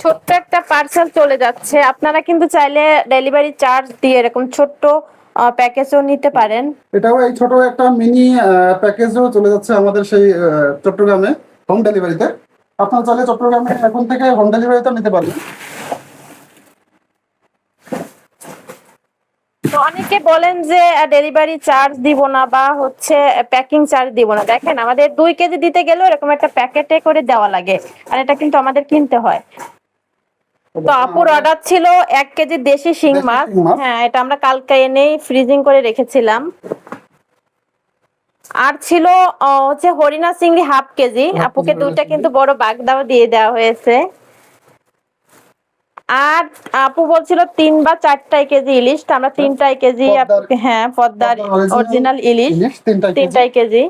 ছোট্ট একটা পার্সেল চলে যাচ্ছে, আপনারা কিন্তু চাইলে ডেলিভারি চার্জ দিয়ে এরকম ছোট্ট প্যাকেজও নিতে পারেন। এটাও এই ছোট একটা মিনি প্যাকেজও চলে যাচ্ছে আমাদের সেই চট্টগ্রামে হোম ডেলিভারিতে। আপনারা চাইলে চট্টগ্রামে এখন থেকে হোম ডেলিভারিতে নিতে পারবেন। তো অনেকে বলেন যে ডেলিভারি চার্জ দিব না বা হচ্ছে প্যাকিং চার্জ দিব না। দেখেন আমাদের 2 কেজি দিতে গেলেও এরকম একটা প্যাকেটে করে দেওয়া লাগে, আর এটা কিন্তু আমাদের কিনতে হয়। তো আপুর অর্ডার ছিল 1 কেজি দেশি শিং দেশি মাছ। শিং মাছ। হ্যাঁ, এটা আমরা কালকে এনেই ফ্রিজিং করে রেখেছিলাম। আর ছিল হচ্ছে হরিণা চিংড়ি 1/2 কেজি। আপুকে 2টা কিন্তু বড় বাগদাও দিয়ে দেওয়া হয়েছে। আর আপু বলছিল 3 বা 4 কেজি ইলিশ, তো আমরা 3 কেজি পদ্মার হ্যাঁ পদ্মার পদ্মার অরিজিনাল অরিজিনাল ইলিশ ইলিশ 3 3 কেজি।